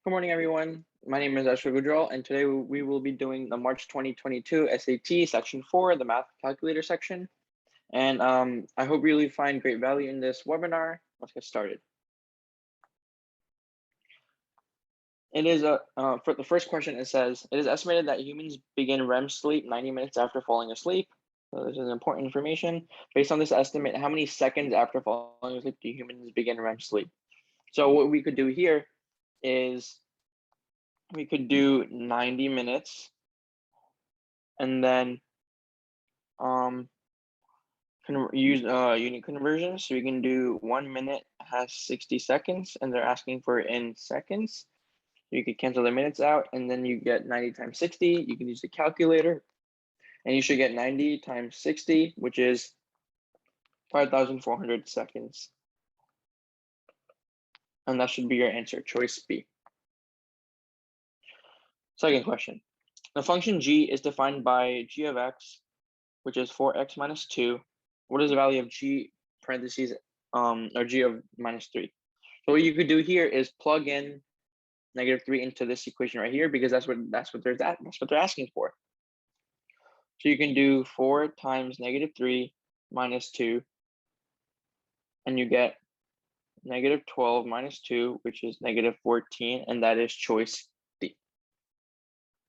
Good morning, everyone. My name is Ashwin Gujral, and today we will be doing the March 2022 SAT Section 4, the Math Calculator section. And I hope you really find great value in this webinar. Let's get started. It is for the first question, it says, it is estimated that humans begin REM sleep 90 minutes after falling asleep. So this is important information. Based on this estimate, how many seconds after falling asleep do humans begin REM sleep? So what we could do here is we could do 90 minutes and then use unit conversion. So we can do 1 minute has 60 seconds and they're asking for in seconds. You could cancel the minutes out and then you get 90 times 60. You can use the calculator and you should get 90 times 60, which is 5,400 seconds. And that should be your answer, choice B. Second question. The function g is defined by g of x, which is 4x minus 2. What is the value of g parentheses or g of minus 3? So what you could do here is plug in -3 into this equation right here because that's what they're asking for. So you can do 4 times -3 minus 2, and you get -12 minus 2, which is -14, and that is choice D.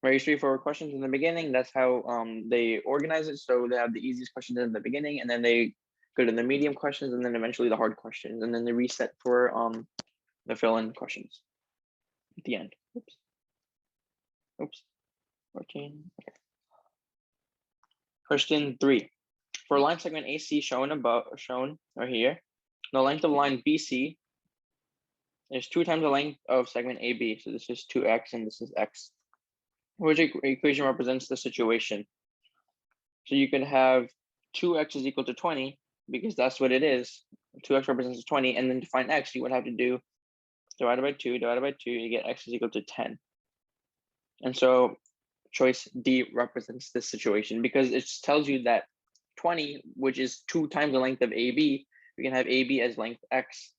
Very straightforward questions in the beginning. That's how they organize it. So they have the easiest questions in the beginning, and then they go to the medium questions, and then eventually the hard questions, and then they reset for the fill-in questions at the end. Oops. 14. Okay. Question 3. For line segment AC shown right here, the length of line BC is 2 times the length of segment AB. So this is 2x and this is x. Which equation represents the situation? So you could have 2x is equal to 20 because that's what it is. 2x represents 20, and then to find x, you would have to do divided by 2, you get x is equal to 10. And so choice D represents this situation because it tells you that 20, which is 2 times the length of AB, we can have AB as length x.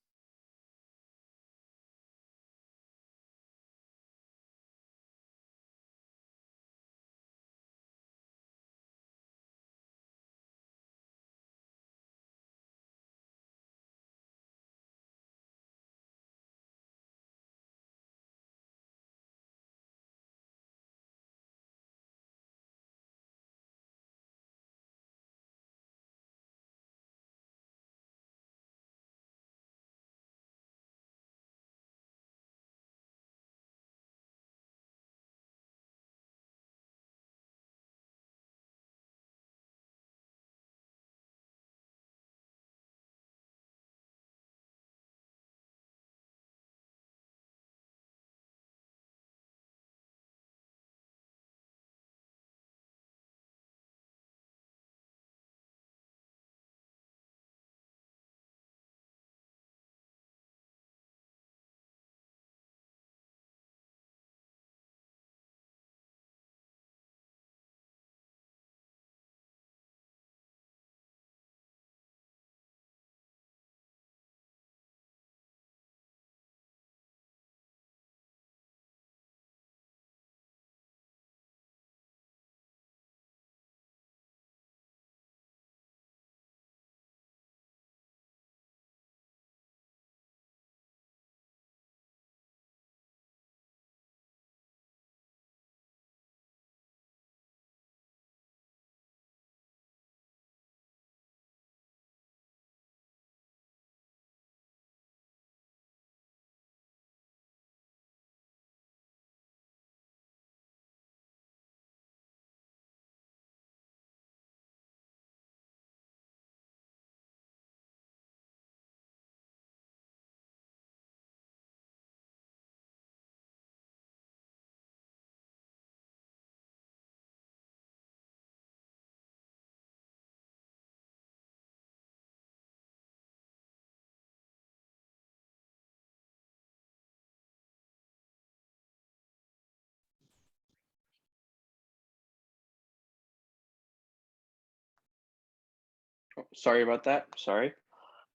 Sorry about that. Sorry.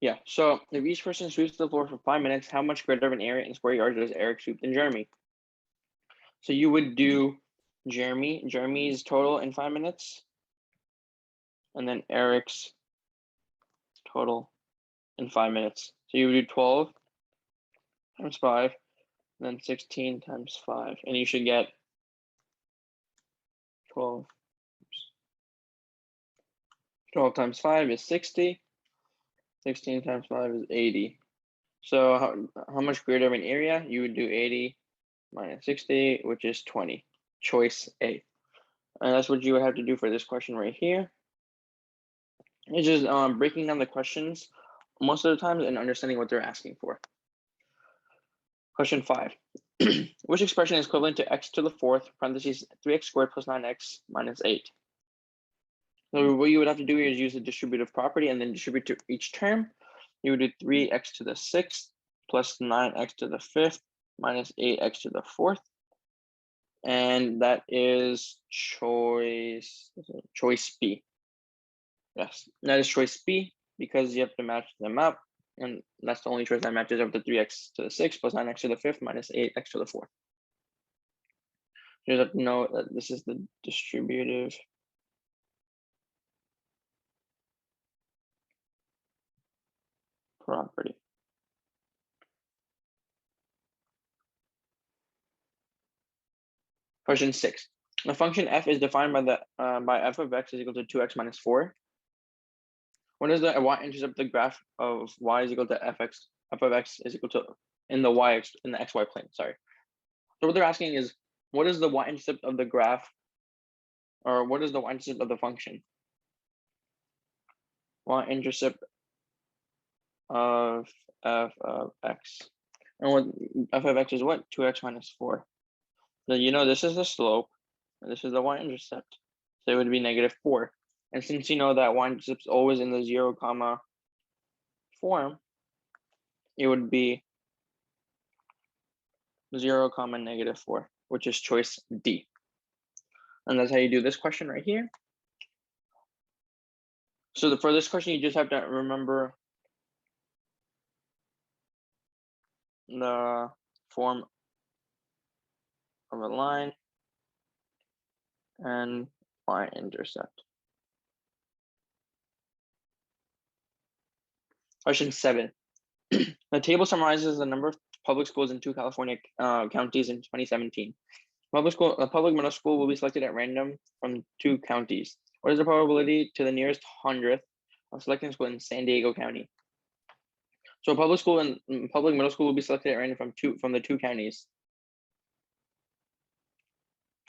Yeah. So if each person sweeps the floor for 5 minutes, how much greater of an area in square yards does Eric sweep than Jeremy? So you would do Jeremy's total in 5 minutes, and then Eric's total in 5 minutes. So you would do 12 times 5, and then 16 times 5, and you should get 12. 12 times 5 is 60. 16 times 5 is 80. So how much greater of an area? You would do 80 minus 60, which is 20. Choice A. And that's what you would have to do for this question right here. It's just breaking down the questions most of the times and understanding what they're asking for. Question 5. Which expression is equivalent to x to the fourth, parentheses 3x squared plus 9x minus 8? So what you would have to do is use the distributive property and then distribute to each term. You would do 3x to the sixth plus 9x to the fifth minus 8x to the fourth. And that is choice B. Yes, that is choice B because you have to match them up. And that's the only choice that matches up to 3x to the sixth plus 9x to the fifth minus 8x to the fourth. You have to know that this is the distributive property. Question 6. The function f is defined by f of x is equal to 2x minus 4. What is the y-intercept of the graph of y is equal to f of x is equal to in the xy plane? Sorry. So what they're asking is, what is the y-intercept of the graph, or what is the y-intercept of the function? Y-intercept of f of x. And what f of x is what? 2x minus 4. So you know this is the slope, and this is the y-intercept. So it would be -4. And since you know that y-intercept is always in the 0, form, it would be 0, -4, which is choice D. And that's how you do this question right here. So for this question, you just have to remember the form of a line and y-intercept. Question 7. The table summarizes the number of public schools in 2 California counties in 2017. A public middle school will be selected at random from 2 counties. What is the probability to the nearest 100th of selecting a school in San Diego County? So a public school and public middle school will be selected at random from the 2 counties.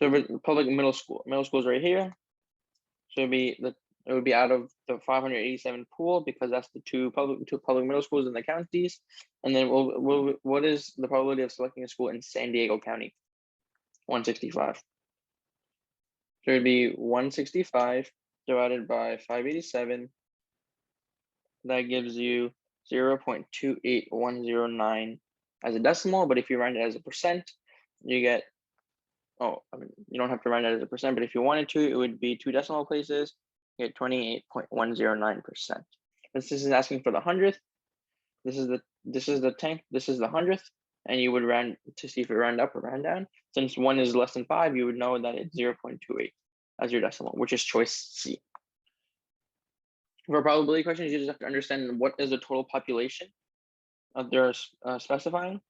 So public middle school is right here. So it would be out of the 587 pool because that's the two public middle schools in the counties. And then what is the probability of selecting a school in San Diego County? 165. So it would be 165 divided by 587. That gives you 0.28109 as a decimal, but if you round it as a percent, you get, you don't have to round it as a percent, but if you wanted to, it would be 2 decimal places, you get 28.109%. This is asking for the 100th. This is the 10th, this is the 100th, and you would round to see if it round up or round down. Since 1 is less than 5, you would know that it's 0.28 as your decimal, which is choice C. For probability questions, you just have to understand what is the total population that they're specifying,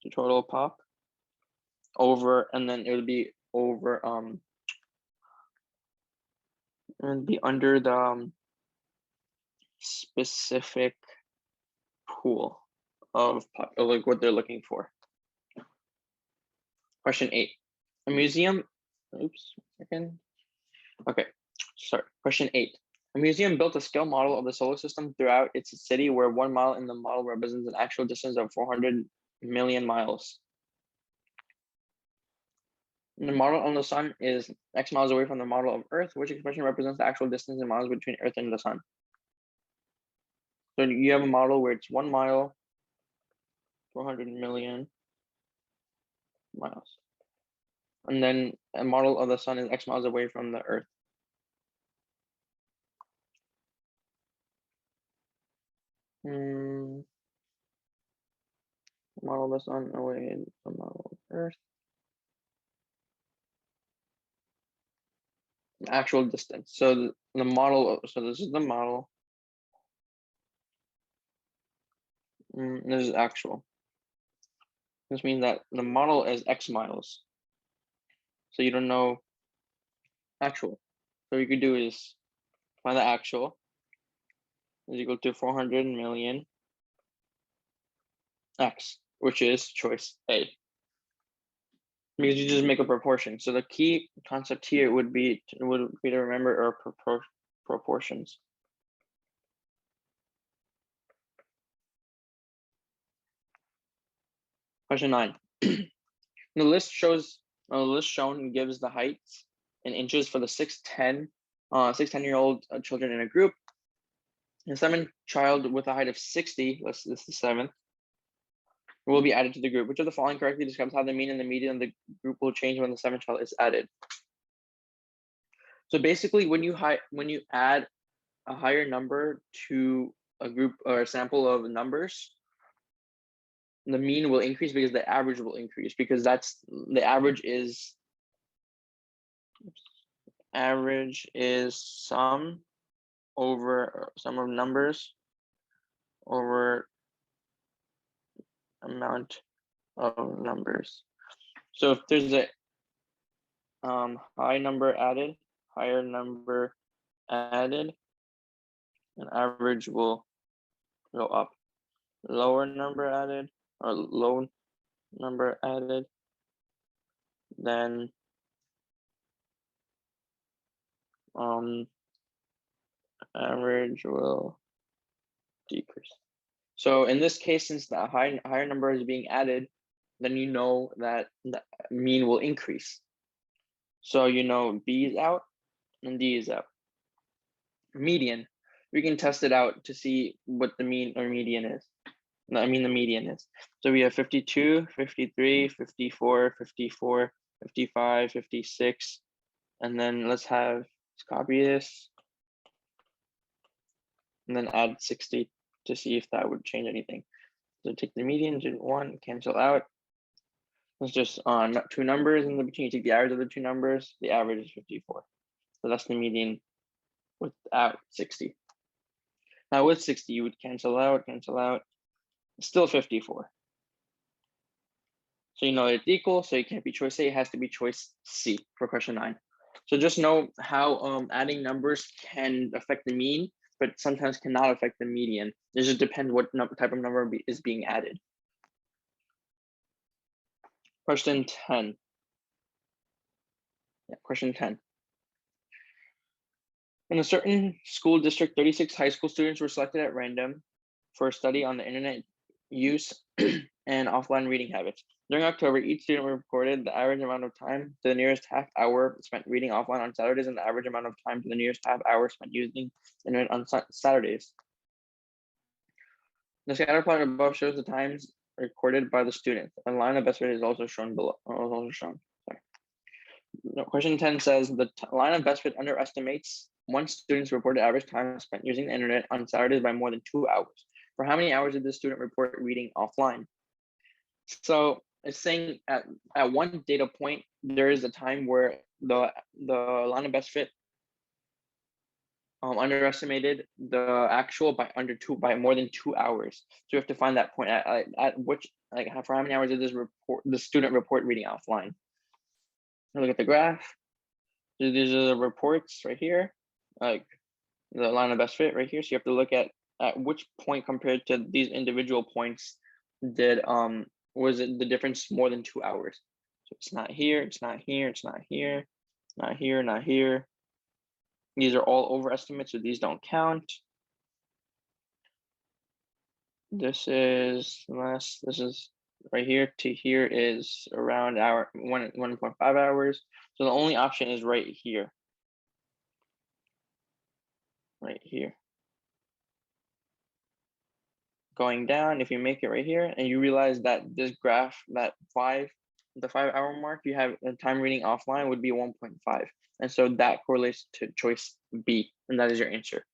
the total pop over, and then it would be over, and be under the specific pool of like what they're looking for. Question 8. A museum, Question 8. A museum built a scale model of the solar system throughout its city where 1 mile in the model represents an actual distance of 400 million miles. And the model on the sun is X miles away from the model of Earth. Which expression represents the actual distance in miles between Earth and the sun? So you have a model where it's 1 mile, 400 million miles. And then a model of the sun is X miles away from the Earth. Model of the sun away from the model of Earth. actual distance. So the model, so this is the model. This is actual. This means that the model is X miles. So you don't know actual. So what you could do is find the actual is equal to 400 million X, which is choice A. Because you just make a proportion. So the key concept here would be to remember our proportions. Question 9. The list shown gives the heights in inches for the 6-10-year-old children in a group. The seventh child with a height of 60, this is the seventh, will be added to the group. Which of the following correctly describes how the mean and the median of the group will change when the seventh child is added? So basically, when you add a higher number to a group or a sample of numbers, the mean will increase because the average will increase, because that's the average is sum of numbers over amount of numbers. So if there's a higher number added, an average will go up. Lower number added or low number added, then average will decrease. So in this case, since the higher number is being added, then you know that the mean will increase. So you know B is out and D is out. Median, we can test it out to see what the mean or median is. The median is. So we have 52, 53, 54, 54, 55, 56, and then let's copy this and then add 60 to see if that would change anything. So take the median to 1, cancel out. It's just two numbers in the between. You take the average of the two numbers, the average is 54. So that's the median without 60. Now with 60, you would cancel out, still 54. So you know it's equal, so it can't be choice A, it has to be choice C for question 9. So just know how adding numbers can affect the mean, but sometimes cannot affect the median. It just depends what type of number is being added. Question 10. Yeah, question 10. In a certain school district, 36 high school students were selected at random for a study on the internet use and offline reading habits. During October, each student recorded the average amount of time to the nearest half hour spent reading offline on Saturdays and the average amount of time to the nearest half hour spent using the internet on Saturdays. The scatter plot above shows the times recorded by the student. A line of best fit is also shown below. Question 10 says the line of best fit underestimates one student's reported average time spent using the internet on Saturdays by more than 2 hours. For how many hours did the student report reading offline? So it's saying at one data point, there is a time where the line of best fit underestimated the actual by more than 2 hours. So you have to find that point at which, for how many hours did the student report reading offline? Look at the graph. These are the reports right here, like the line of best fit right here. So you have to look at which point compared to these individual points did was it the difference more than 2 hours. So it's not here, it's not here, it's not here, not here, not here. These are all overestimates, so these don't count. This is less. This is right here to here is around 1.5 hours. So the only option is right here. Right here. Going down, if you make it right here and you realize that this graph, the 5 hour mark, you have a time reading offline would be 1.5. And so that correlates to choice B, and that is your answer.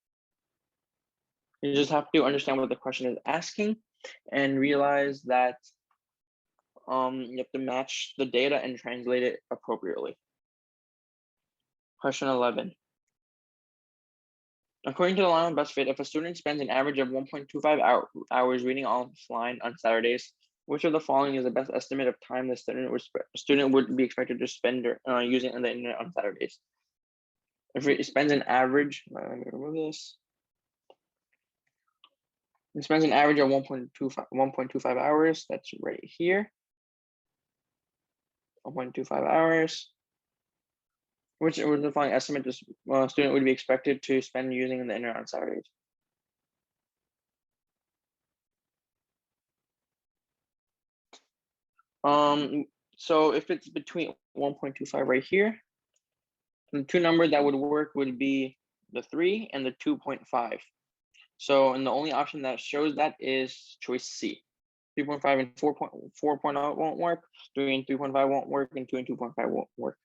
You just have to understand what the question is asking and realize that you have to match the data and translate it appropriately. Question 11. According to the line on BuzzFeed, if a student spends an average of 1.25 hours reading offline on Saturdays, which of the following is the best estimate of time the student would be expected to spend using the internet on Saturdays? If it spends an average, let me remove this. It spends an average of 1.25 hours. That's right here. 1.25 hours. Which was the following estimate this student would be expected to spend using the internet on Saturdays? So if it's between 1.25 right here, the two numbers that would work would be the 3 and the 2.5. So, and the only option that shows that is choice C. 3.5 and 4.0 won't work, 3 and 3.5 won't work, and 2 and 2.5 won't work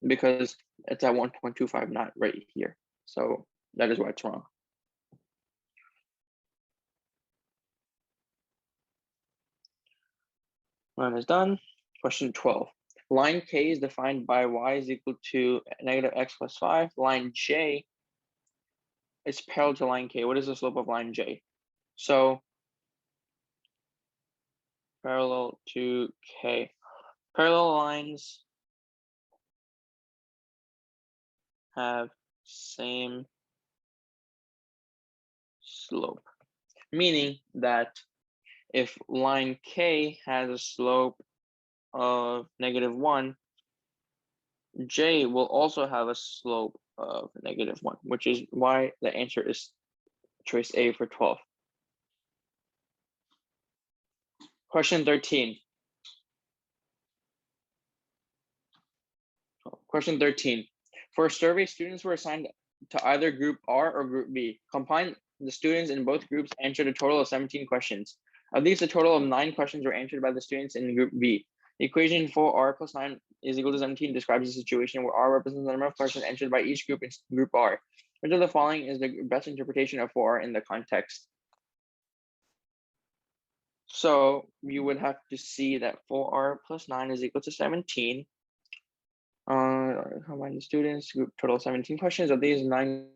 because it's at 1.25, not right here. So that is why it's wrong. One is done. Question 12. Line K is defined by y is equal to negative x plus 5. Line J is parallel to line K. What is the slope of line J? So parallel to K. Parallel lines have same slope, meaning that if line K has a slope of -1, J will also have a slope of -1, which is why the answer is choice A for 12. Question 13. Question 13. For a survey, students were assigned to either group R or group B. Combine the students in both groups answered a total of 17 questions. Of these, a total of 9 questions were answered by the students in group B. The equation for R plus 9 is equal to 17 describes a situation where R represents the number of questions answered by each group in group R. Which of the following is the best interpretation of 4R in the context? So you would have to see that 4R plus 9 is equal to 17. Combine the students, group total 17 questions. Of these, 9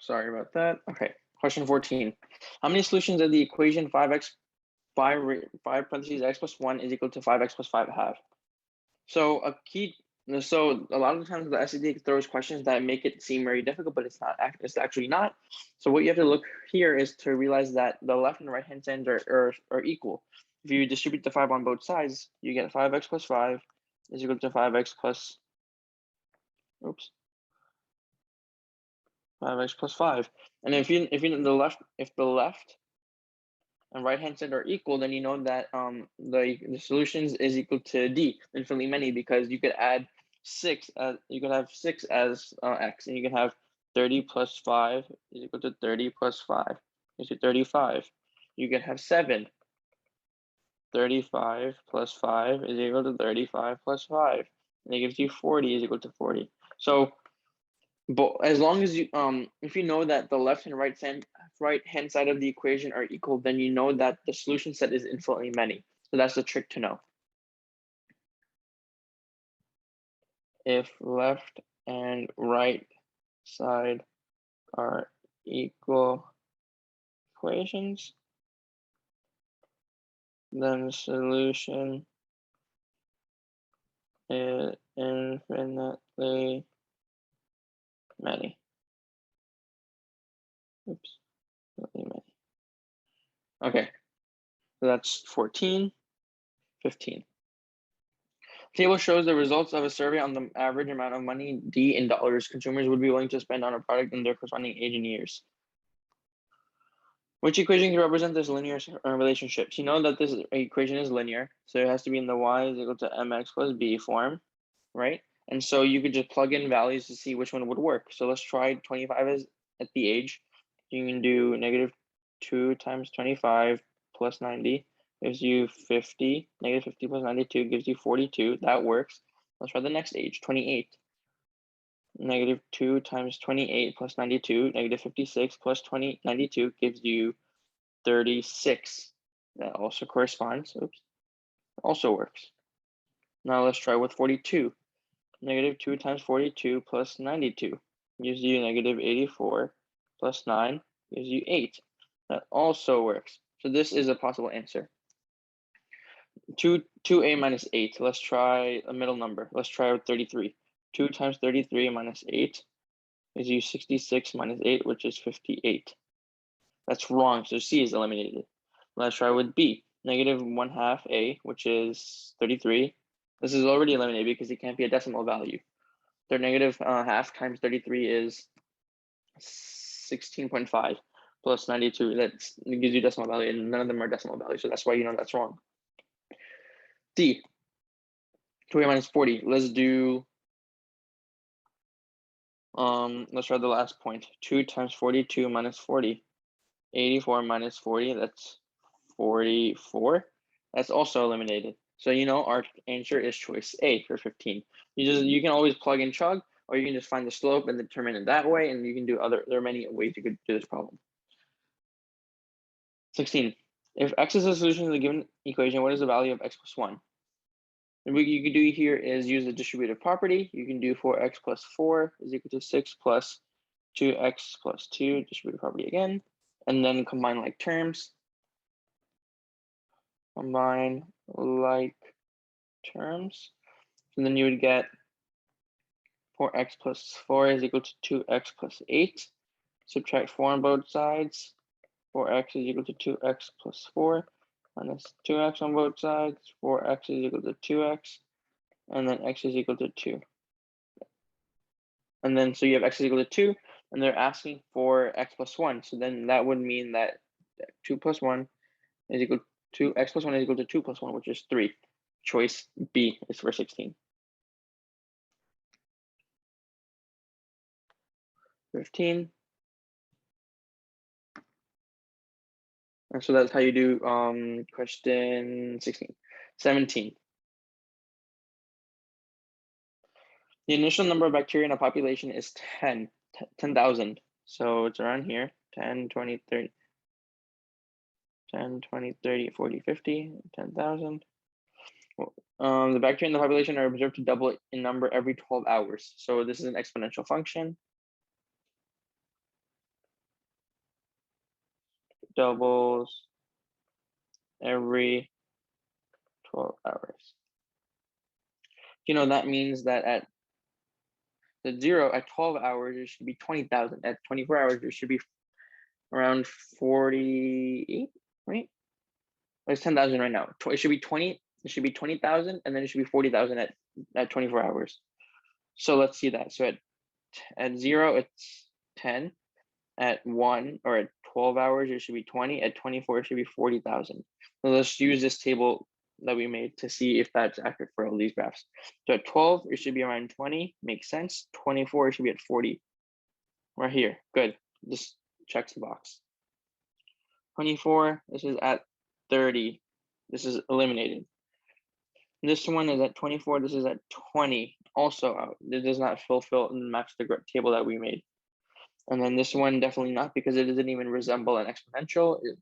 Sorry about that. Okay, question 14. How many solutions of the equation 5x 5 parentheses x plus 1 is equal to 5x plus 5 have? So a lot of the times the SAT throws questions that make it seem very difficult, but it's not. It's actually not. So what you have to look here is to realize that the left and right hand sides are equal. If you distribute the 5 on both sides, you get 5x plus 5 is equal to 5x plus, oops, 5x plus 5. And if the left and right hand side are equal, then you know that the solutions is equal to D, infinitely many, because you could add 6 you could have 6 as x, and you can have 30 plus 5 is equal to 30 plus 5 is equal to 35. You can have 7. 35 plus 5 is equal to 35 plus 5, and it gives you 40 is equal to 40. So but as long as you if you know that the left and right hand side of the equation are equal, then you know that the solution set is infinitely many. So that's the trick to know. If left and right side are equal equations, then the solution is infinitely many. Oops, infinitely many. Okay, so that's 14, 15. Table shows the results of a survey on the average amount of money, D, in dollars, consumers would be willing to spend on a product in their corresponding age in years. Which equation can represent this linear relationship? So you know that this equation is linear, so it has to be in the y is equal to mx plus b form, right? And so you could just plug in values to see which one would work. So let's try 25 as at the age. You can do -2 times 25 plus 90 gives you 50. -50 plus 92 gives you 42. That works. Let's try the next age, 28. -2 times 28 plus 92, -56 plus 92 gives you 36. That also corresponds. Oops. Also works. Now let's try with 42. -2 times 42 plus 92 gives you -84 plus 9 gives you 8. That also works. So this is a possible answer. 2a minus 8. Let's try a middle number. Let's try with 33. 2 times 33 minus 8 gives you 66 minus 8, which is 58. That's wrong, so C is eliminated. Let's try with B. -1/2 a, which is 33. This is already eliminated because it can't be a decimal value. Their -half times 33 is 16.5 plus 92. That gives you decimal value, and none of them are decimal values, so that's why you know that's wrong. D. 2a minus 40. Let's do. Let's try the last point. 2 times 42 minus 40. 84 minus 40. That's 44. That's also eliminated. So you know our answer is choice A for 15. You can always plug in chug, or you can just find the slope and determine it that way, and you can do there are many ways you could do this problem. 16. If x is a solution to the given equation, what is the value of x plus 1? And what you could do here is use the distributive property. You can do 4x plus 4 is equal to 6 plus 2x plus 2, distributive property again, and then combine like terms. Combine like terms. And then you would get 4x plus 4 is equal to 2x plus 8. Subtract 4 on both sides. 4x is equal to 2x plus 4 minus 2x on both sides. 4x is equal to 2x. And then x is equal to 2. And then so you have x is equal to 2. And they're asking for x plus 1. So then that would mean that 2 plus 1 is equal to x plus 1 is equal to 2 plus 1, which is 3. Choice B is for 16. 15. And so that's how you do question 16. 17. The initial number of bacteria in a population is 10,000. So it's around here, 10, 20, 30, 10, 20, 30, 40, 50, 10,000. The bacteria in the population are observed to double in number every 12 hours. So this is an exponential function. doubles every 12 hours. That means that at the 0 at 12 hours, it should be 20,000. At 24 hours, it should be around 48, right? It's 10,000 right now. It should be 20. It should be 20,000, and then it should be 40,000 at 24 hours. So let's see that. So at 0, it's 10. At 1 or at 12 hours, it should be 20. At 24, it should be 40,000. So let's use this table that we made to see if that's accurate for all these graphs. So at 12, it should be around 20. Makes sense. 24, it should be at 40. Right here. Good. Just checks the box. 24, this is at 30. This is eliminated. This one is at 24. This is at 20. Also out. This does not fulfill and match the table that we made. And then this one definitely not, because it doesn't even resemble an exponential. It's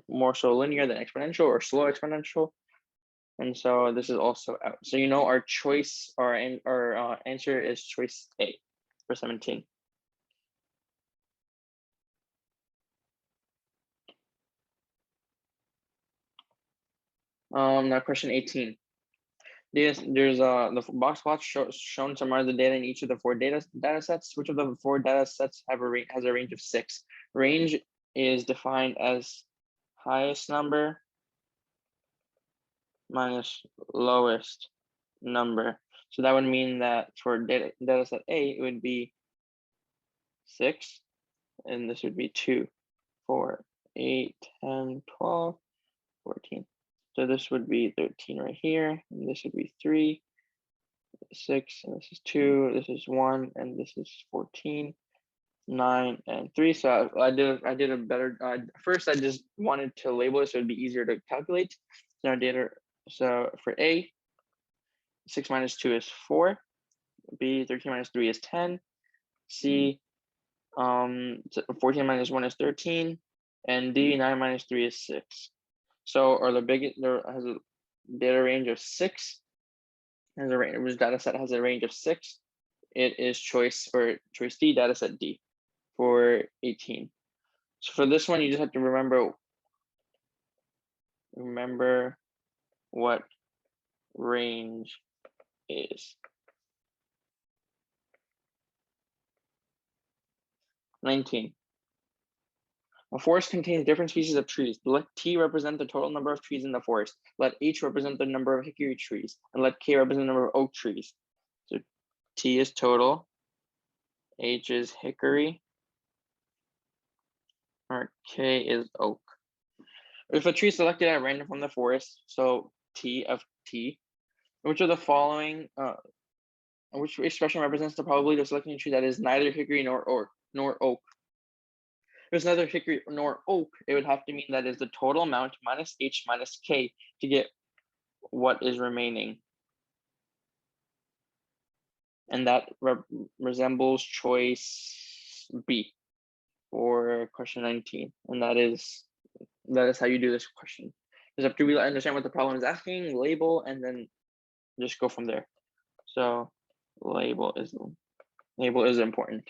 more so linear than exponential or slow exponential. And so this is also out. So our choice, our answer is choice A for 17. Now question 18. There's the box plots shown summarize the data in each of the 4 data sets. Which of the 4 data sets has a range of 6? Range is defined as highest number minus lowest number. So that would mean that for data set A, it would be 6, and this would be 2, 4, 8, 10, 12, 14. So this would be 13 right here, and this would be 3, 6, and this is 2, this is 1, and this is 14, 9, and 3. So I did a better. First, I just wanted to label it so it'd be easier to calculate. So our data. So for A, 6 minus 2 is 4. B, 13 minus 3 is 10. C, 14 minus 1 is 13, and D, 9 minus 3 is 6. So, there has a data range of 6. Has a range, which data set has a range of 6. It is choice D, data set D for 18. So for this one, you just have to remember what range is. 19. A forest contains different species of trees. Let T represent the total number of trees in the forest. Let H represent the number of hickory trees, and let K represent the number of oak trees. So T is total, H is hickory, or K is oak. If a tree is selected at random from the forest, so T of T, which of the following, which expression represents the probability of selecting a tree that is neither hickory nor oak? If it's neither hickory nor oak, it would have to mean that is the total amount minus H minus K to get what is remaining. And that resembles choice B for question 19. And that is how you do this question. Just have to really understand what the problem is asking, label, and then just go from there. So label is important.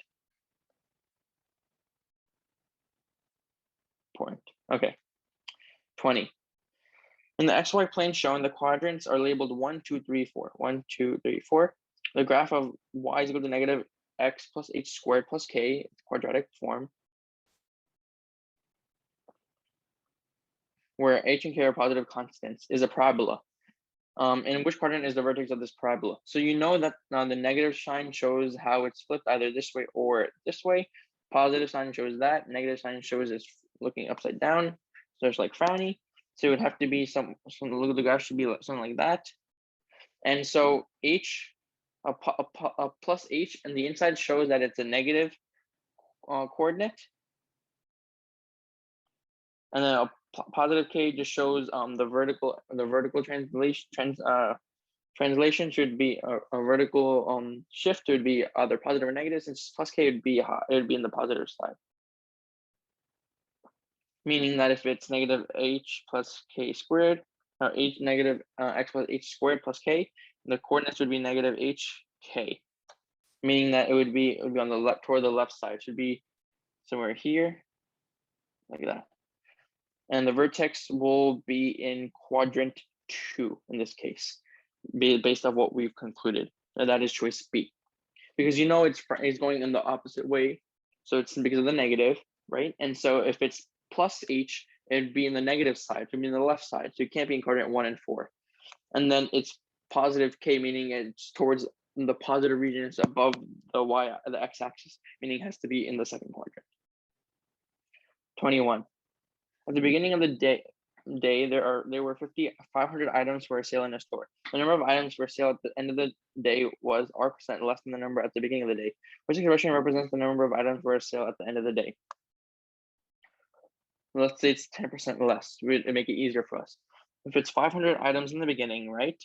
Okay. 20. In the XY plane shown, the quadrants are labeled 1, 2, 3, 4. 1, 2, 3, 4. The graph of y is equal to negative x plus h squared plus k, quadratic form, where h and k are positive constants, is a parabola. In which quadrant is the vertex of this parabola? So you know that the negative sign shows how it's flipped either this way or this way. Positive sign shows that. Negative sign shows it's looking upside down. So it's like frowny. So it would have to be some look at the graph should be something like that. And so h, a plus h, and the inside shows that it's a negative coordinate. And then a positive k just shows the vertical translation should be a vertical shift would be either positive or negative. Since plus k would be in the positive side. Meaning that if it's negative h plus k squared, or h negative x plus h squared plus k, the coordinates would be negative hk. Meaning that it would be on the left, toward the left side. It should be somewhere here like that. And the vertex will be in quadrant 2 in this case, based on what we've concluded. And that is choice B. Because you know it's going in the opposite way. So it's because of the negative, right? And so if it's plus H, it'd be in the negative side, it'd be in the left side. So it can't be in quadrant 1 and 4. And then it's positive K, meaning it's towards the positive region, is above the x-axis, meaning it has to be in the second quadrant. 21. At the beginning of the day there were 500 items for sale in a store. The number of items for sale at the end of the day was R% less than the number at the beginning of the day. Which expression represents the number of items for sale at the end of the day? Let's say it's 10% less. We'd make it easier for us. If it's 500 items in the beginning, right?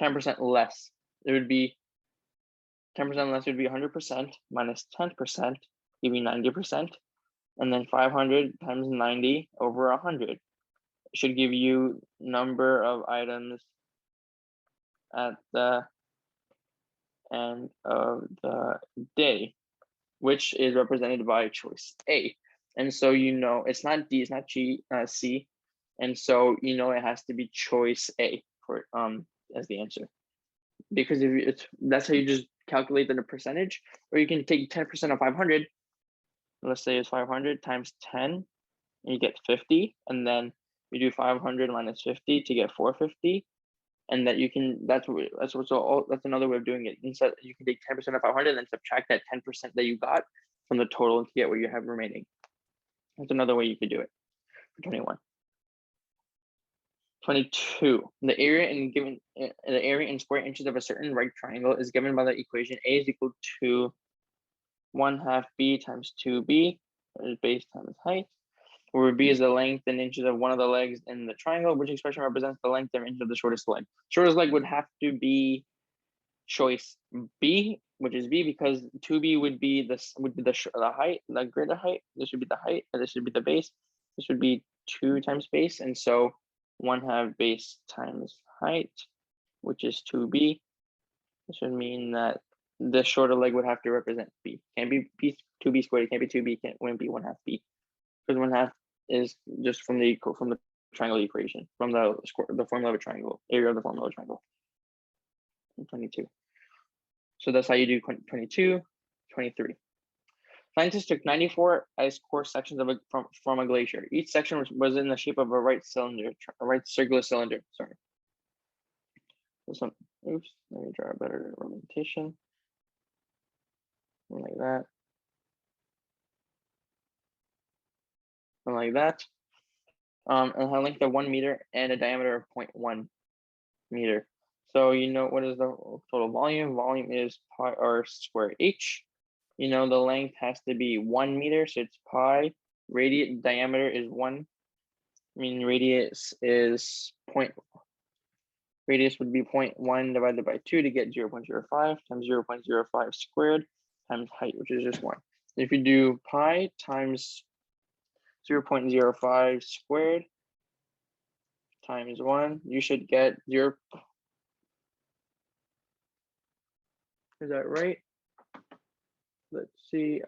10% less. It would be 10% less would be 100% minus 10%, giving 90%. And then 500 times 90 over 100 should give you number of items at the end of the day, which is represented by choice A. And so you know it's not D, it's not C, and so you know it has to be choice A for as the answer. Because if that's how you just calculate the percentage, or you can take 10% of 500. Let's say it's 500 times 10, and you get 50, and then you do 500 minus 50 to get 450, and that you can that's another way of doing it. Instead, you can take 10% of 500 and then subtract that 10% that you got from the total to get what you have remaining. That's another way you could do it for 21. 22. The area in square inches of a certain right triangle is given by the equation A is equal to 1/2 b times 2b, base times height, where b is the length in inches of one of the legs in the triangle. Which expression represents the length in inches of the shortest leg? Shortest leg would have to be choice B, which is B, because 2b would be the height, the greater height. This would be the height, and this should be the base. This would be 2 times base, and so 1/2 base times height, which is 2b. This would mean that the shorter leg would have to represent B. Can't be 2b squared. It can't be 2b. Wouldn't be 1/2 b, because 1/2 is just from the triangle equation, from the formula of a triangle, area of the formula of a triangle. 22. So that's how you do 22. 23. Scientists took 94 ice core sections from a glacier. Each section was in the shape of a right circular cylinder. Sorry. Oops. Let me draw a better representation. Like that. And like that. And have a length of 1 meter and a diameter of 0.1 meter. So you know what is the total volume? Volume is pi r squared h. You know the length has to be 1 meter, so it's pi. Diameter is 1. I mean radius is radius would be 0.1 divided by 2 to get 0.05 times 0.05 squared times height, which is just 1. If you do pi times 0.05 squared times 1, you should get 0. Is that right? Let's see.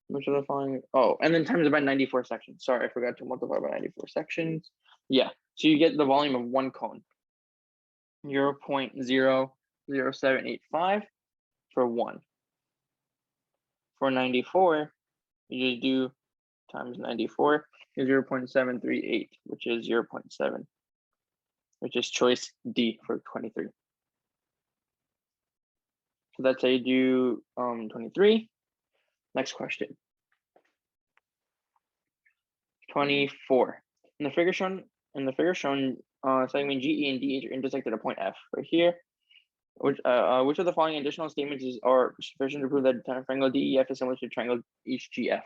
Which are the following? Oh, and then times it by 94 sections. Sorry, I forgot to multiply by 94 sections. Yeah, so you get the volume of one cone. 0.00785 for 1. For 94, you just do times 94 is 0.738, which is 0.7, which is choice D for 23. So that's how you do 23. Next question. 24. In the figure shown, segment GE and DH are intersected at point F right here. Which of the following additional statements are sufficient to prove that triangle DEF is similar to triangle HGF?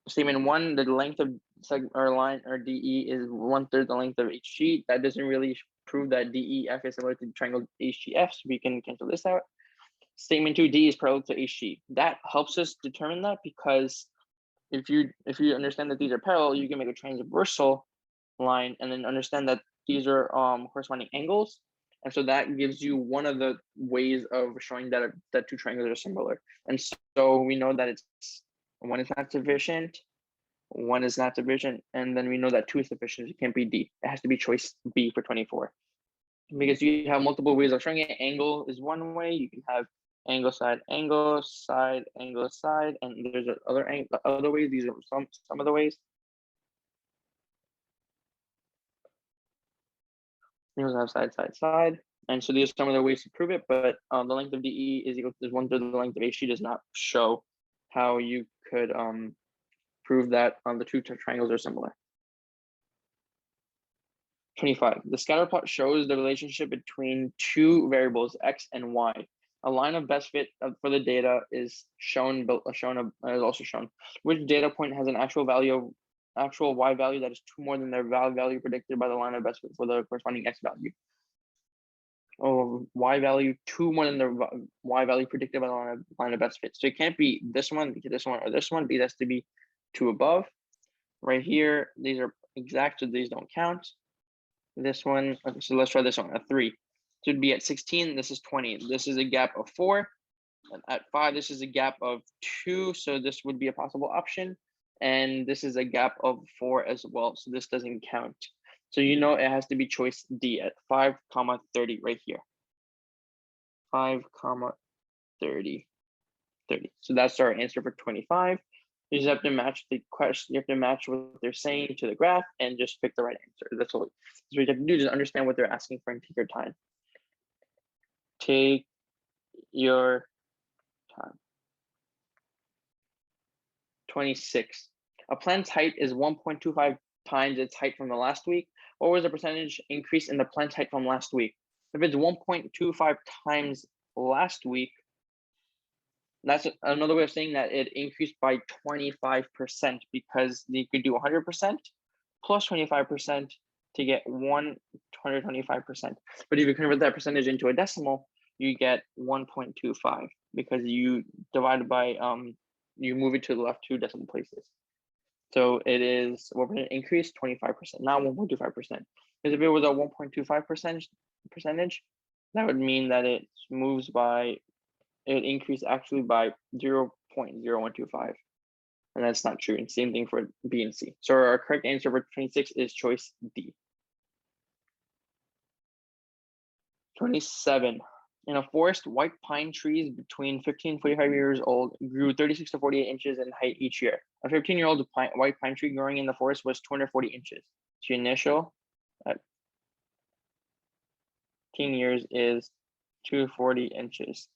Statement 1, the length of segment or line or DE is 1/3 the length of HG. That doesn't really prove that DEF is similar to triangle HGF, so we can cancel this out. Statement 2, D is parallel to HG. That helps us determine that, because if you understand that these are parallel, you can make a transversal line and then understand that these are corresponding angles, And so that gives you one of the ways of showing that two triangles are similar. And so we know that it's one is not sufficient, one is not sufficient, and then we know that two is sufficient. It can't be D. It has to be choice B for 24. Because you have multiple ways of showing it. Angle is one way. You can have angle, side, angle, side, angle, side, and there's other ways. These are some of the ways. You also have side, side, side. And so these are some of the ways to prove it, but the length of DE is equal to 1/3 the length of AC does not show how you could prove that the two triangles are similar. 25. The scatter plot shows the relationship between two variables, x and y. A line of best fit for the data is also shown. Which data point has an actual y value that is two more than their value predicted by the line of best fit for the corresponding x value? Or y value two more than the y value predicted by the line of best fit. So it can't be this one, or this one. It has to be two above. Right here, these are exact, so these don't count. This one, okay, so let's try this one, a 3. So it'd be at 16, this is 20. This is a gap of 4. And at 5, this is a gap of 2, so this would be a possible option. And this is a gap of 4 as well, so this doesn't count. So you know it has to be choice D at 5, 30 right here. 5, 30, 30. So that's our answer for 25. You just have to match the question. You have to match what they're saying to the graph and just pick the right answer. That's what you have to do. Just understand what they're asking for and take your time. Take your time. 26. A plant's height is 1.25 times its height from the last week. What was the percentage increase in the plant's height from last week? If it's 1.25 times last week, that's another way of saying that it increased by 25% because you could do 100% plus 25% to get 125%. But if you convert that percentage into a decimal, you get 1.25 because you divide by you move it to the left 2 decimal places. So it is what percent increase? 25%, not 1.25%. Because if it was a 1.25 percentage, that would mean that it moves by it increased actually by 0.0125. And that's not true. And same thing for B and C. So our correct answer for 26 is choice D. 27. In a forest, white pine trees between 15 and 45 years old grew 36 to 48 inches in height each year. A 15-year-old white pine tree growing in the forest was 240 inches. So initial at 15 years is 240 inches.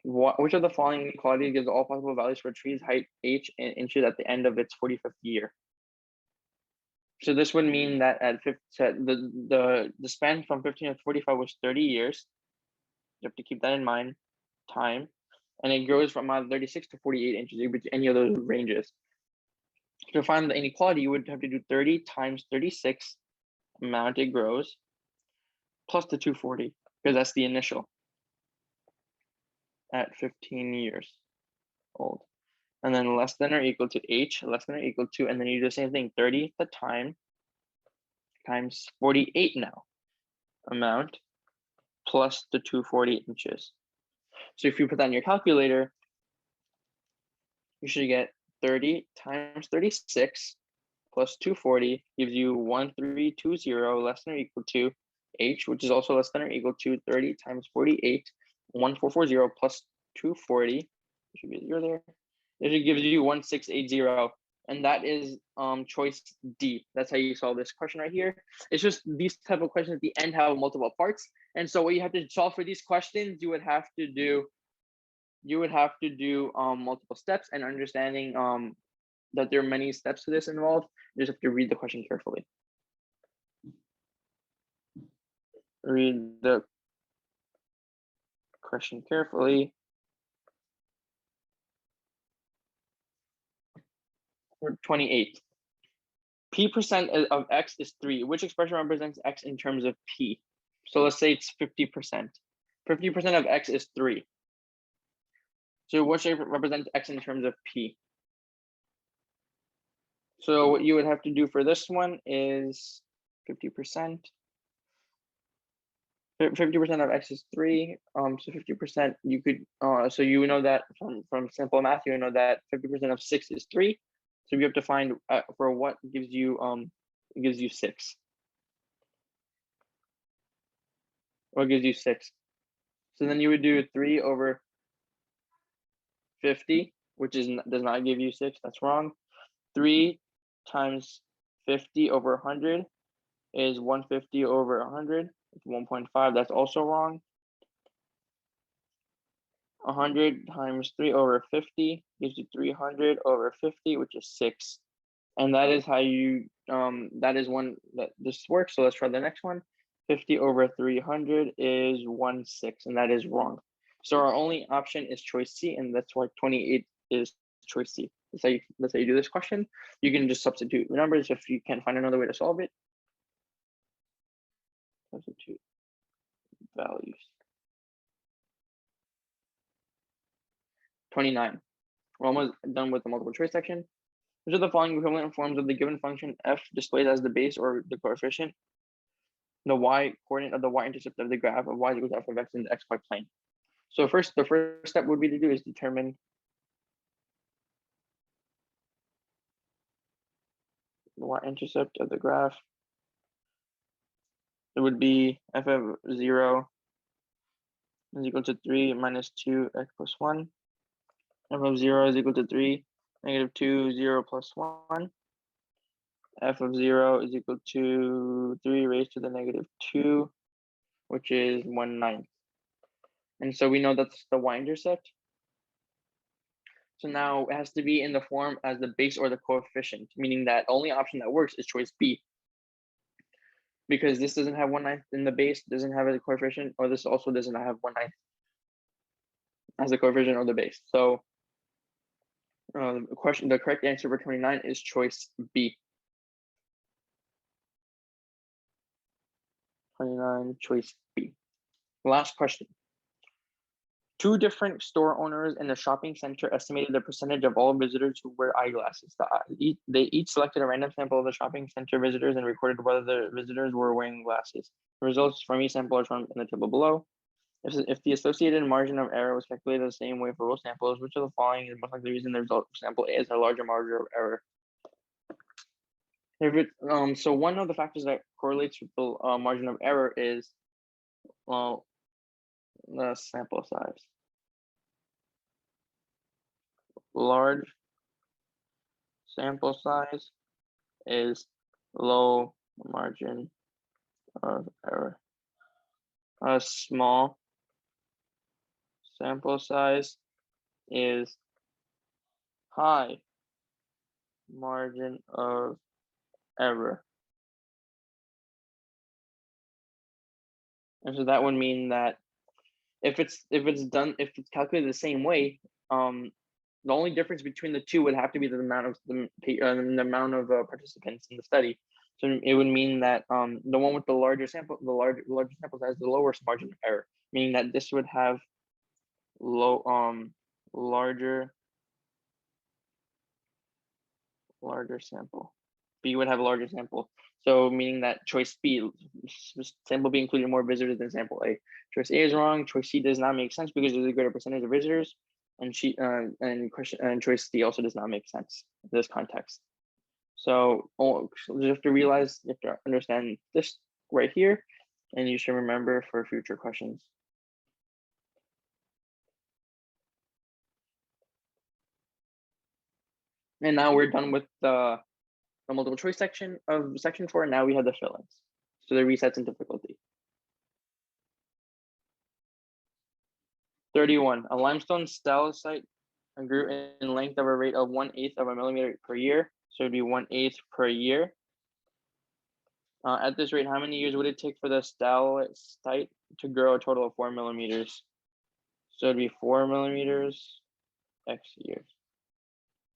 Which of the following inequality gives all possible values for a tree's height h in inches at the end of its 45th year? So this would mean that at the span from 15 to 45 was 30 years. You have to keep that in mind. Time, and it grows from 36 to 48 inches. It could be any of those ranges. To find the inequality, you would have to do 30 times 36 amount it grows plus the 240 because that's the initial at 15 years old. And then less than or equal to h, less than or equal to, and then you do the same thing, 30 the time times 48 now amount plus the 240 inches. So if you put that in your calculator, you should get 30 times 36 plus 240 gives you 1320 less than or equal to h, which is also less than or equal to 30 times 48, 1440 plus 240, should be a 0 there. It gives you 1680, and that is choice D. That's how you solve this question right here. It's just these type of questions at the end have multiple parts, and so what you have to solve for these questions, you would have to do multiple steps, and understanding that there are many steps to this involved. You just have to read the question carefully. Read the question carefully. 28. P% of x is 3. Which expression represents x in terms of p? So let's say it's 50%. 50% of x is 3. So what should represent x in terms of p? So what you would have to do for this one is 50%. 50% of x is 3. So 50% you could so you know that from simple math, you know that 50% of 6 is 3. So you have to find for what gives you 6. What gives you 6? So then you would do 3 over 50, which does not give you 6. That's wrong. 3 times 50 over 100 is 150 over 100. It's 1.5. That's also wrong. 100 times 3 over 50 gives you 300 over 50, which is 6. And that is how you that is one that this works. So let's try the next one. 50 over 300 is 1/6, and that is wrong. So our only option is choice C, and that's why 28 is choice C. That's how you do this question. You can just substitute numbers if you can't find another way to solve it. Substitute values. 29. We're almost done with the multiple choice section. Which of the following equivalent forms of the given function f displayed as the base or the coefficient, the y coordinate of the y-intercept of the graph of y equals f of x in the xy plane? So the first step would be to do is determine the y-intercept of the graph. It would be f of 0 is equal to 3 minus 2x plus 1. F of 0 is equal to 3, negative 2, 0 plus 1. F of 0 is equal to 3 raised to the negative 2, which is 1/9. And so we know that's the y-intercept. So now it has to be in the form as the base or the coefficient, meaning that only option that works is choice B. Because this doesn't have 1/9 in the base, doesn't have a coefficient, or this also doesn't have 1/9 as a coefficient or the base. So the correct answer for 29 is choice B. 29, choice B. Last question. 2 different store owners in a shopping center estimated the percentage of all visitors who wear eyeglasses. They each selected a random sample of the shopping center visitors and recorded whether the visitors were wearing glasses. The results from each sample are shown in the table below. If the associated margin of error was calculated the same way for both samples, which of the following is most likely the reason the result of sample A is a larger margin of error? So one of the factors that correlates with the margin of error is, well, the sample size. Large sample size is low margin of error. A small sample size is high margin of error. And so that would mean that if it's calculated the same way, the only difference between the two would have to be the amount of participants in the study. So it would mean that the one with the larger sample size has the lowest margin of error, meaning that this would have larger sample. B would have a larger sample. So meaning that choice B, sample B included more visitors than sample A. Choice A is wrong. Choice C does not make sense because there's a greater percentage of visitors. And choice D also does not make sense in this context. So you have to realize, you have to understand this right here, and you should remember for future questions. And now we're done with the multiple choice section of section 4. Now we have the fill-ins. So the resets in difficulty. 31. A limestone stalactite grew in length of a rate of 1/8 of a millimeter per year. So it'd be 1/8 per year. At this rate, how many years would it take for the stalactite to grow a total of 4 millimeters? So it'd be 4 millimeters, x years.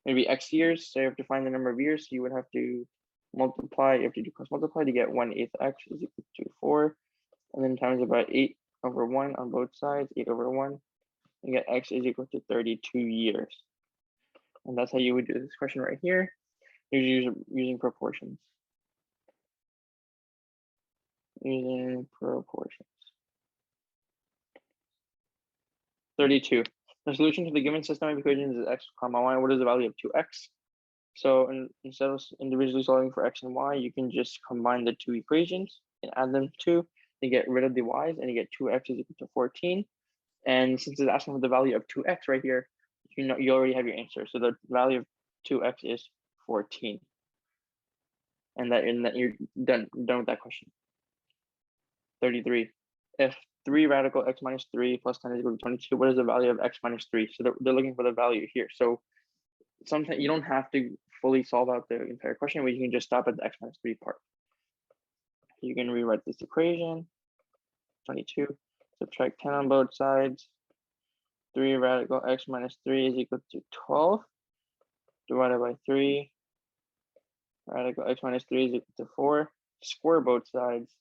Maybe x years. So you have to find the number of years. So you would have to multiply. You have to do cross multiply to get 1/8 x is equal to 4, and then times about 8/1 on both sides. 8/1. You get x is equal to 32 years. And that's how you would do this question right here. You're using proportions. Using proportions. 32. The solution to the given system of equations is x comma y. What is the value of 2x? So instead of individually solving for x and y, you can just combine the two equations and add them to, you get rid of the y's, and you get 2x is equal to 14. And since it's asking for the value of 2x right here, you know you already have your answer. So the value of 2x is 14. And that you're done with that question. 33. If 3 radical x minus 3 plus 10 is equal to 22, what is the value of x minus 3? So they're looking for the value here. So sometimes you don't have to fully solve out the entire question, but you can just stop at the x minus 3 part. You can rewrite this equation. 22, subtract 10 on both sides. 3 radical x minus 3 is equal to 12 divided by 3. Radical x minus 3 is equal to 4. Square both sides.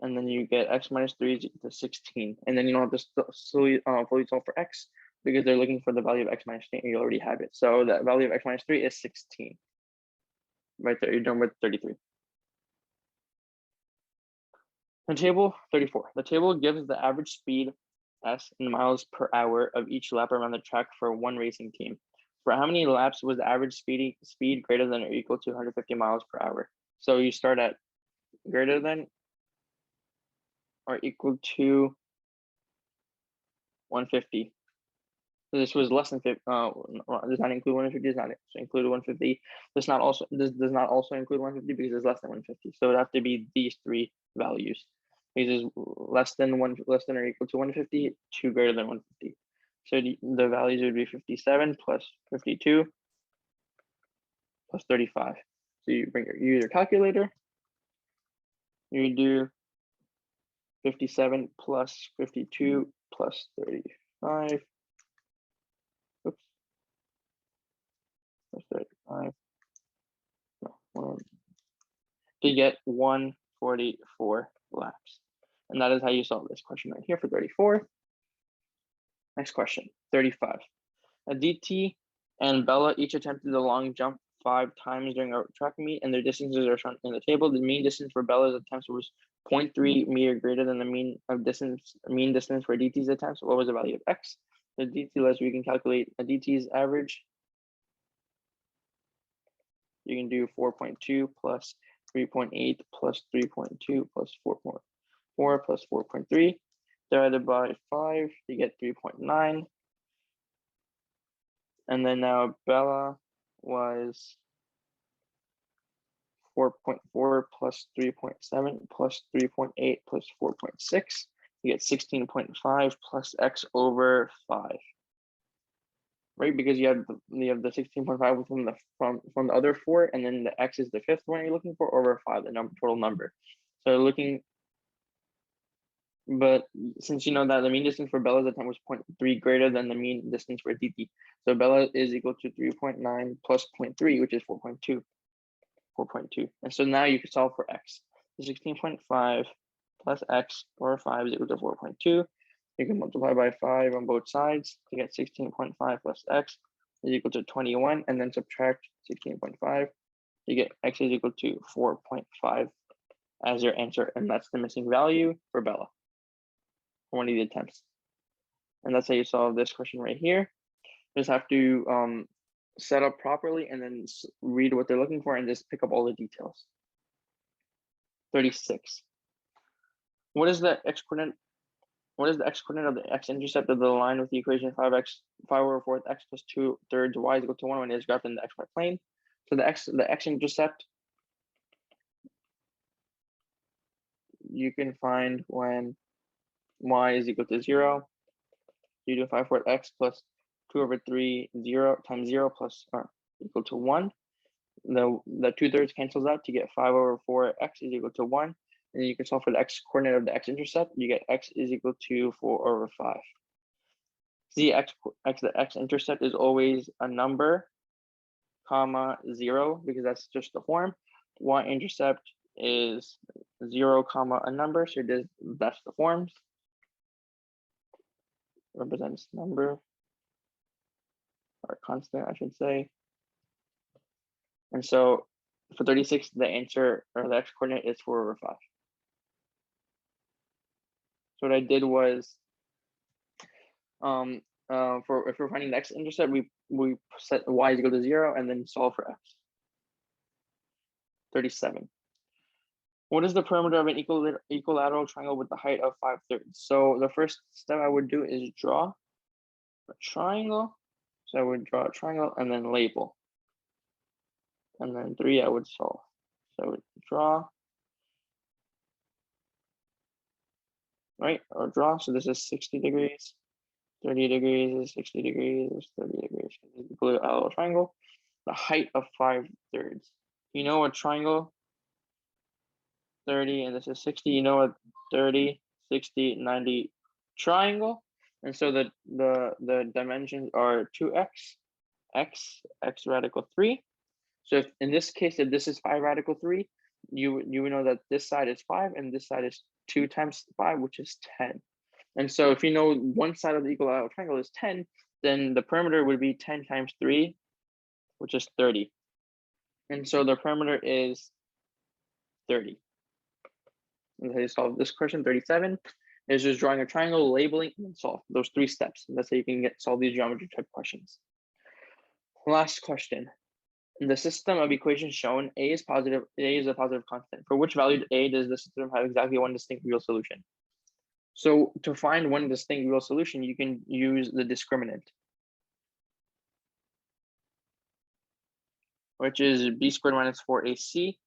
And then you get x minus 3 is equal to 16. And then you don't have to fully solve for x because they're looking for the value of x minus 3 and you already have it. So the value of x minus 3 is 16. Right there, you're done with 33. The table 34. The table gives the average speed s in miles per hour of each lap around the track for one racing team. For how many laps was the average speed greater than or equal to 150 miles per hour? So you start at greater than or equal to 150. So this was less than 50. Does not include 150. Does not include 150. This does not also include 150 because it's less than 150. So it would have to be these three values. Because it's less than or equal to 150 to greater than 150. So the values would be 57 plus 52 plus 35. So you use your calculator. You do 57 plus 52 plus 35. Oops. Plus 35. No, to get 144 laps. And that is how you solve this question right here for 34. Next question, 35. Aditi and Bella each attempted the long jump 5 times during a track meet, and their distances are shown in the table. The mean distance for Bella's attempts was 0.3 meter greater than the mean distance for Aditi's attempts. What was the value of x? The Aditi, we can calculate Aditi's average. You can do 4.2 plus 3.8 plus 3.2 plus 4.4 plus 4.3 divided by 5, you get 3.9. And then now Bella was 4.4 plus 3.7 plus 3.8 plus 4.6. You get 16.5 plus x over 5. Right, because you have the 16.5 from the other 4, and then the x is the 5th one you're looking for over 5, the total number. So but since you know that the mean distance for Bella's attempt was 0.3 greater than the mean distance for Aditi, so Bella is equal to 3.9 plus 0.3, which is 4.2. 4.2. And so now you can solve for x. So 16.5 plus x over 5 is equal to 4.2. You can multiply by 5 on both sides to get 16.5 plus x is equal to 21, and then subtract 16.5. You get x is equal to 4.5 as your answer, and that's the missing value for Bella for one of the attempts. And that's how you solve this question right here. Just have to set up properly and then read what they're looking for and just pick up all the details. 36. What is the x-coordinate of the x-intercept of the line with the equation 5 over 4 x plus 2/3 y is equal to 1 when it is graphed in the xy plane? So the x-intercept you can find when y is equal to 0. You do 5 over x plus 2 over 3 0 times 0 plus equal to 1. The 2/3 cancels out to get 5 over 4 x is equal to 1. And you can solve for the x-coordinate of the x-intercept. You get x is equal to 4 over 5. The x-intercept is always a number, comma 0, because that's just the form. Y-intercept is 0, comma a number, so that's the forms. Represents number, or constant, I should say. And so for 36, the answer, or the x-coordinate is 4 over 5. So what I did was For if we're finding the x-intercept, we set y is equal to 0 and then solve for x. 37. What is the perimeter of an equilateral triangle with the height of 5/3? So the first step I would do is draw a triangle. So I would draw a triangle and then label. And then 3 I would solve. So I would draw, right? Or draw. So this is 60 degrees, 30 degrees is 60 degrees, is 30 degrees. This is the equilateral triangle. The height of 5/3. You know a triangle, 30, and this is 60. You know a 30, 60, 90 triangle. And so the dimensions are 2x, x radical 3. So if in this case, if this is 5 radical 3, you would know that this side is 5 and this side is 2 times 5, which is 10. And so if you know one side of the equilateral triangle is 10, then the perimeter would be 10 times 3, which is 30. And so the perimeter is 30. And how you solve this question, 37, is just drawing a triangle, labeling, and then solve those 3 steps. And that's how you can solve these geometry type questions. Last question. In the system of equations shown, A is a positive constant. For which value A does the system have exactly one distinct real solution? So to find one distinct real solution, you can use the discriminant, which is b squared minus 4ac.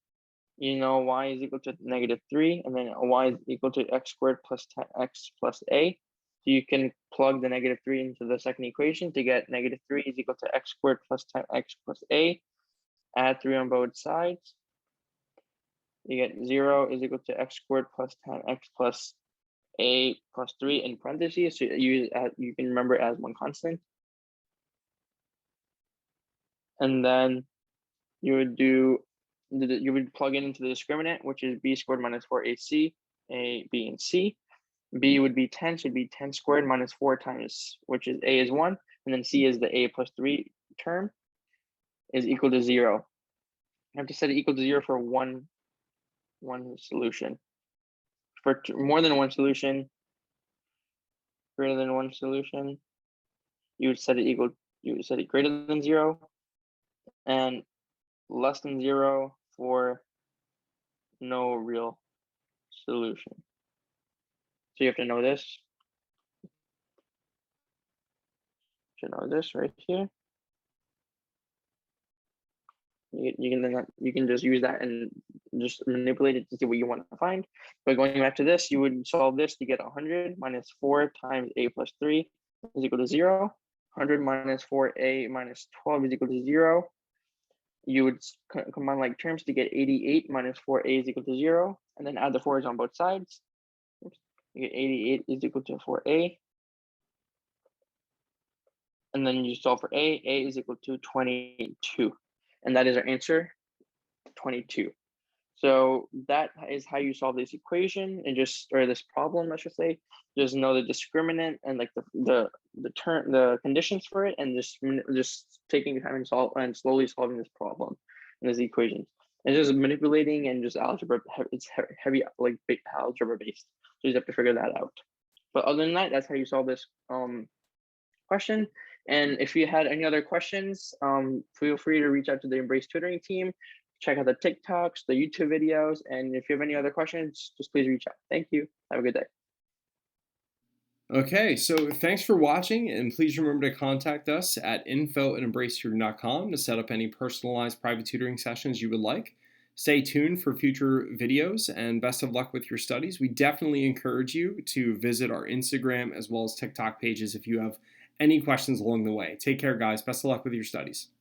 You know y is equal to -3, and then y is equal to x squared plus 10x plus a. So you can plug the -3 into the second equation to get -3 is equal to x squared plus 10x plus a. Add 3 on both sides. You get 0 is equal to x squared plus 10x plus a plus 3 in parentheses. So you can remember it as one constant. And then you would plug it into the discriminant, which is b squared minus 4ac, a, b, and c. B would be 10, should be 10 squared minus 4 times, which is a is 1, and then c is the a plus 3 term, is equal to 0. I have to set it equal to 0 for one solution. For more than one solution, greater than one solution, you would set it greater than 0, and less than 0 for no real solution. So you have to know this. You should know this right here. You can just use that and just manipulate it to see what you want to find. But going back to this, you would solve this to get 100 minus 4 times a plus 3 is equal to 0. 100 minus 4a minus 12 is equal to 0. You would combine like terms to get 88 minus 4a is equal to 0, and then add the 4's on both sides. You get 88 is equal to 4a. And then you solve for a is equal to 22. And that is our answer, 22. So that is how you solve this equation, and or this problem, I should say. Just know the discriminant and like the conditions for it, and just taking time and slowly solving this problem and this equation. And just manipulating and just algebra. It's heavy like big algebra based. So you have to figure that out. But other than that, that's how you solve this question. And if you had any other questions, feel free to reach out to the Embrace Tutoring team. Check out the TikToks, the YouTube videos, and if you have any other questions, just please reach out. Thank you. Have a good day. Okay, so thanks for watching, and please remember to contact us at info@embracetutoring.com to set up any personalized private tutoring sessions you would like. Stay tuned for future videos, and best of luck with your studies. We definitely encourage you to visit our Instagram as well as TikTok pages if you have any questions along the way. Take care, guys. Best of luck with your studies.